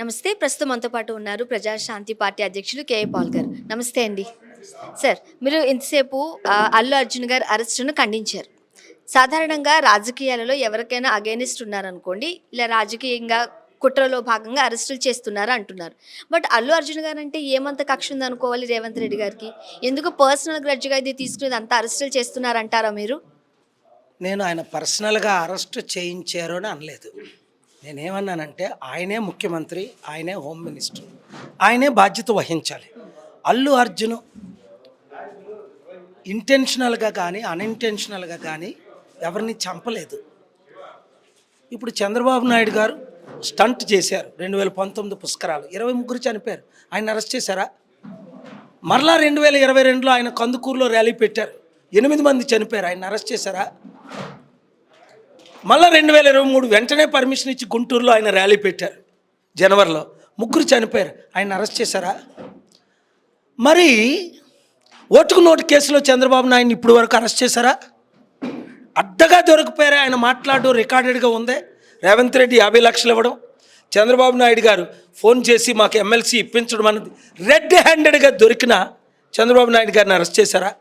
నమస్తే. ప్రస్తుతం మనతో పాటు ఉన్నారు ప్రజాశాంతి పార్టీ అధ్యక్షులు కేఏ పాల్ గారు. నమస్తే అండి. సార్, మీరు ఇంతసేపు అల్లు అర్జున్ గారి అరెస్టును ఖండించారు. సాధారణంగా రాజకీయాలలో ఎవరికైనా అగైనిస్ట్ ఉన్నారనుకోండి, ఇలా రాజకీయంగా కుట్రలో భాగంగా అరెస్టులు చేస్తున్నారు అంటున్నారు. బట్ అల్లు అర్జున్ గారు అంటే ఏమంత కక్ష ఉందనుకోవాలి రేవంత్ రెడ్డి గారికి? ఎందుకు పర్సనల్ గ్రడ్జ్గా ఇది తీసుకునేది అంతా అరెస్టులు చేస్తున్నారంటారా మీరు? నేను ఆయన పర్సనల్గా అరెస్ట్ చేయించారు అని అనలేదు. నేనేమన్నానంటే ఆయనే ముఖ్యమంత్రి, ఆయనే హోమ్ మినిస్టర్, ఆయనే బాధ్యత వహించాలి. అల్లు అర్జున్ ఇంటెన్షనల్గా కానీ అన్ఇంటెన్షనల్గా కానీ ఎవరిని చంపలేదు. ఇప్పుడు చంద్రబాబు నాయుడు గారు స్టంట్ చేశారు. 2019 పుష్కరాలు 23 చనిపోయారు. ఆయన అరెస్ట్ చేశారా? మరలా 2022లో ఆయన కందుకూరులో ర్యాలీ పెట్టారు, 8 మంది చనిపోయారు. ఆయన అరెస్ట్ చేశారా? మళ్ళీ 2023 వెంటనే పర్మిషన్ ఇచ్చి గుంటూరులో ఆయన ర్యాలీ పెట్టారు, జనవరిలో 3 చనిపోయారు. ఆయన అరెస్ట్ చేశారా? మరి ఓటుకు నోటు కేసులో చంద్రబాబు నాయుడిని ఇప్పుడు వరకు అరెస్ట్ చేశారా? అడ్డగా దొరికిపోయారా? ఆయన మాట్లాడడం రికార్డెడ్గా ఉందే. రేవంత్ రెడ్డి 50 లక్షలు ఇవ్వడం, చంద్రబాబు నాయుడు గారు ఫోన్ చేసి మాకు ఎమ్మెల్సీ ఇప్పించడం అన్నది రెడ్ హ్యాండెడ్గా దొరికిన చంద్రబాబు నాయుడు గారిని అరెస్ట్ చేశారా?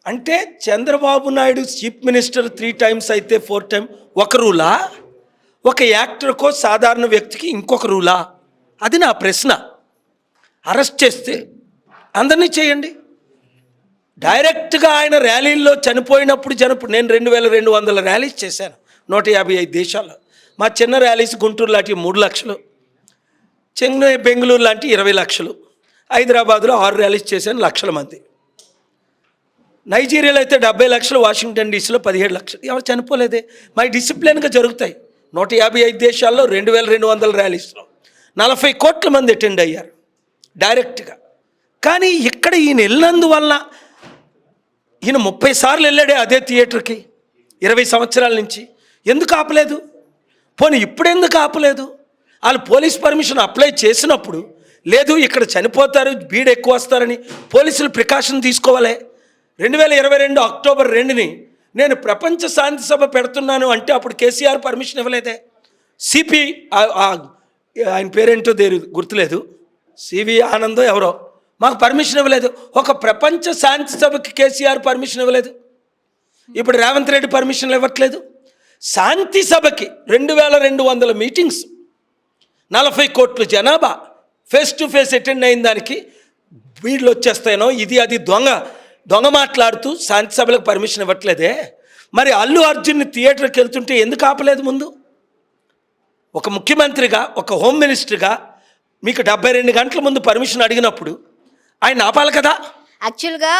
అంటే Chandrababu Naidu chief minister 3 times అయితే 4 టైం ఒక రూలా? ఒక యాక్టర్కో సాధారణ వ్యక్తికి ఇంకొక రూలా? అది నా ప్రశ్న. అరెస్ట్ చేస్తే అందరినీ చేయండి. డైరెక్ట్గా ఆయన ర్యాలీల్లో చనిపోయినప్పుడు నేను 2200 ర్యాలీస్ చేశాను 155 దేశాల్లో. మా చిన్న ర్యాలీస్ గుంటూరు లాంటి 3 లక్షలు, చెన్నై బెంగళూరు లాంటి 20 లక్షలు, హైదరాబాద్లో 6 ర్యాలీస్ చేశాను, లక్షల మంది. నైజీరియాలో అయితే 70 లక్షలు, వాషింగ్టన్ డీసీలో 17 లక్షలు. ఎవరు చనిపోలేదే. మై డిసిప్లిన్గా జరుగుతాయి. 155 దేశాల్లో 2200 ర్యాలీస్లో 40 కోట్ల మంది అటెండ్ అయ్యారు డైరెక్ట్గా. కానీ ఇక్కడ ఈయన వెళ్ళినందువల్ల, ఈయన 30 సార్లు వెళ్ళాడే అదే థియేటర్కి 20 సంవత్సరాల నుంచి, ఎందుకు ఆపలేదు? పోనీ ఇప్పుడు ఎందుకు ఆపలేదు? వాళ్ళు పోలీస్ పర్మిషన్ అప్లై చేసినప్పుడు లేదు ఇక్కడ చనిపోతారు, బీడు ఎక్కువ వస్తారని పోలీసులు ప్రికాషన్ తీసుకోవాలి. 2022 అక్టోబర్ 2ని నేను ప్రపంచ శాంతి సభ పెడుతున్నాను అంటే అప్పుడు కేసీఆర్ పర్మిషన్ ఇవ్వలేదే. సిపి ఆయన పేరేంటో గుర్తులేదు, సివి ఆనందో ఎవరో, మాకు పర్మిషన్ ఇవ్వలేదు. ఒక ప్రపంచ శాంతి సభకి కేసీఆర్ పర్మిషన్ ఇవ్వలేదు. ఇప్పుడు రేవంత్ రెడ్డి పర్మిషన్లు ఇవ్వట్లేదు. శాంతి సభకి 2200 మీటింగ్స్, 40 కోట్ల జనాభా ఫేస్ టు ఫేస్ అటెండ్ అయిన దానికి వీళ్ళు వచ్చేస్తాయనో ఇది అది దొంగ మాట్లాడుతూ శాంతి సభలకు పర్మిషన్ ఇవ్వట్లేదే. మరి అల్లు అర్జున్ని థియేటర్కి వెళ్తుంటే ఎందుకు ఆపలేదు ముందు? ఒక ముఖ్యమంత్రిగా, ఒక హోమ్ మినిస్టర్గా మీకు 72 గంటల ముందు పర్మిషన్ అడిగినప్పుడు ఆయన ఆపాలి కదా. యాక్చువల్గా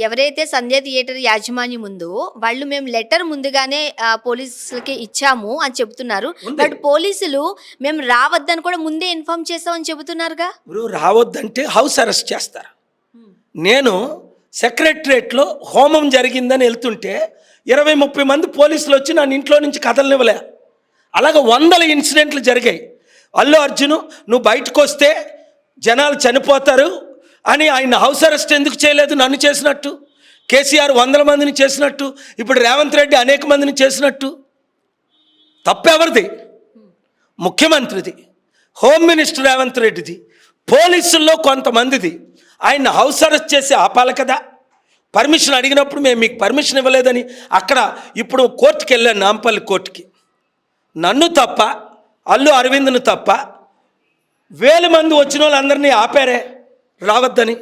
ఎవరైతే సంధ్య థియేటర్ యాజమాన్యం ఉందో వాళ్ళు మేము లెటర్ ముందుగానే పోలీసులకి ఇచ్చాము అని చెబుతున్నారు. బట్ పోలీసులు మేము రావద్దని కూడా ముందే ఇన్ఫార్మ్ చేస్తామని చెబుతున్నారుగా. ఇప్పుడు రావద్దంటే హౌస్ అరెస్ట్ చేస్తారు. నేను సెక్రటరేట్లో హోమం జరిగిందని వెళ్తుంటే 20-30 మంది పోలీసులు వచ్చి నన్ను ఇంట్లో నుంచి కదలనివ్వలే. అలాగే 100 ఇన్సిడెంట్లు జరిగాయి. అల్లు అర్జున్ నువ్వు బయటకు వస్తే జనాలు చనిపోతారు అని ఆయన హౌస్ అరెస్ట్ ఎందుకు చేయలేదు? నన్ను చేసినట్టు, కేసీఆర్ 100 మందిని చేసినట్టు, ఇప్పుడు రేవంత్ రెడ్డి అనేక మందిని చేసినట్టు. తప్పెవరిది? ముఖ్యమంత్రిది, హోమ్ మినిస్టర్ రేవంత్ రెడ్డిది, పోలీసుల్లో కొంతమందిది. ఆయన హౌస్ అరెస్ట్ చేసి ఆపాలి కదా. పర్మిషన్ అడిగినప్పుడు మేము మీకు పర్మిషన్ ఇవ్వలేదని అక్కడ ఇప్పుడు కోర్టుకి వెళ్ళాను, నాంపల్లి కోర్టుకి. నన్ను తప్ప, అల్లు అరవింద్ను తప్ప 1000 మంది వచ్చిన వాళ్ళందరినీ ఆపారే రావద్దని.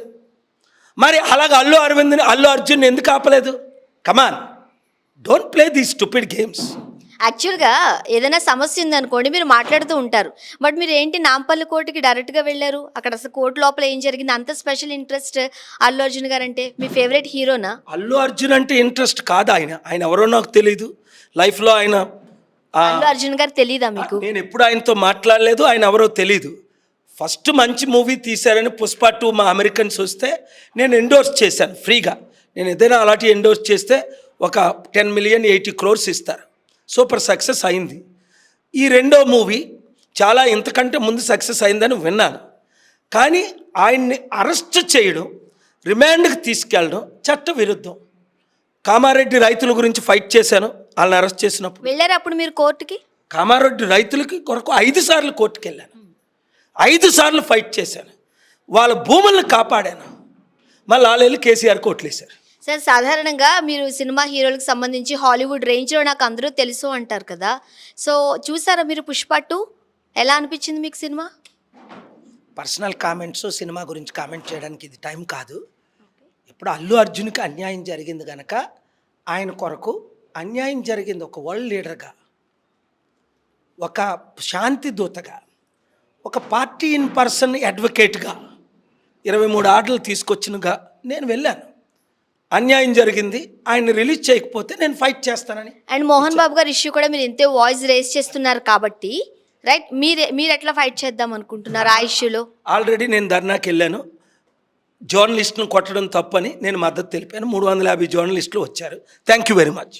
మరి అలాగ అల్లు అర్జున్ ఎందుకు ఆపలేదు? Come on, don't play these stupid games. యాక్చువల్గా ఏదైనా సమస్య ఉందనుకోండి మీరు మాట్లాడుతూ ఉంటారు. బట్ మీరు ఏంటి నాంపల్లి కోర్టుకి డైరెక్ట్గా వెళ్ళారు? అక్కడ అసలు కోర్టు లోపల ఏం జరిగింది? అంత స్పెషల్ ఇంట్రెస్ట్ అల్లు అర్జున్ గారు అంటే? మీ ఫేవరెట్ హీరోనా? అల్లు అర్జున్ అంటే ఇంట్రెస్ట్ కాదు. ఆయన ఎవరో నాకు తెలీదు. లైఫ్లో అల్లు అర్జున్ గారు తెలీదా మీకు? నేను ఎప్పుడు ఆయనతో మాట్లాడలేదు, ఆయన ఎవరో తెలీదు. ఫస్ట్ మంచి మూవీ తీశారని పుష్ప 2 మా అమెరికన్స్ వస్తే నేను ఎండోర్స్ చేశాను ఫ్రీగా. నేను ఏదైనా అలాంటి ఎండోర్స్ చేస్తే ఒక 10 million 80 crores ఇస్తారు. సూపర్ సక్సెస్ అయింది. ఈ రెండో మూవీ చాలా ఇంతకంటే ముందు సక్సెస్ అయిందని విన్నాను. కానీ ఆయన్ని అరెస్ట్ చేయడం, రిమాండ్కి తీసుకెళ్ళడం చట్ట విరుద్ధం. కామారెడ్డి రైతుల గురించి ఫైట్ చేశాను వాళ్ళని అరెస్ట్ చేసినప్పుడు. వెళ్ళారు అప్పుడు మీరు కోర్టుకి? కామారెడ్డి రైతులకి కొరకు 5 సార్లు కోర్టుకు వెళ్ళాను, 5 సార్లు ఫైట్ చేశాను, వాళ్ళ భూములను కాపాడాను. మళ్ళీ వాళ్ళు వెళ్ళి కేసీఆర్ కోట్లు వేశారు. సార్ సాధారణంగా మీరు సినిమా హీరోలకు సంబంధించి హాలీవుడ్ రేంజ్లో నాకు అందరూ తెలుసు అంటారు కదా, సో చూసారా మీరు పుష్ప 2? ఎలా అనిపించింది మీకు సినిమా? పర్సనల్ కామెంట్స్, సినిమా గురించి కామెంట్ చేయడానికి ఇది టైం కాదు. ఇప్పుడు అల్లు అర్జున్కి అన్యాయం జరిగింది కనుక ఆయన కొరకు అన్యాయం జరిగింది, ఒక వరల్డ్ లీడర్గా, ఒక శాంతి దూతగా, ఒక పార్టీ ఇన్ పర్సన్ అడ్వకేట్గా 23 ఆర్డర్లు తీసుకొచ్చినగా నేను వెళ్ళాను. అన్యాయం జరిగింది, ఆయన రిలీజ్ చేయకపోతే నేను ఫైట్ చేస్తానని. అండ్ మోహన్ బాబు గారి ఇష్యూ కూడా మీరు ఇంతే వాయిస్ రేస్ చేస్తున్నారు కాబట్టి రైట్, మీరు ఎట్లా ఫైట్ చేద్దాం అనుకుంటున్నారు ఆ ఇష్యూలో? ఆల్రెడీ నేను ధర్నాకి వెళ్ళాను. జర్నలిస్టులను కొట్టడం తప్పని నేను మద్దతు తెలిపాను. 350 జర్నలిస్టులు వచ్చారు. Thank you very much.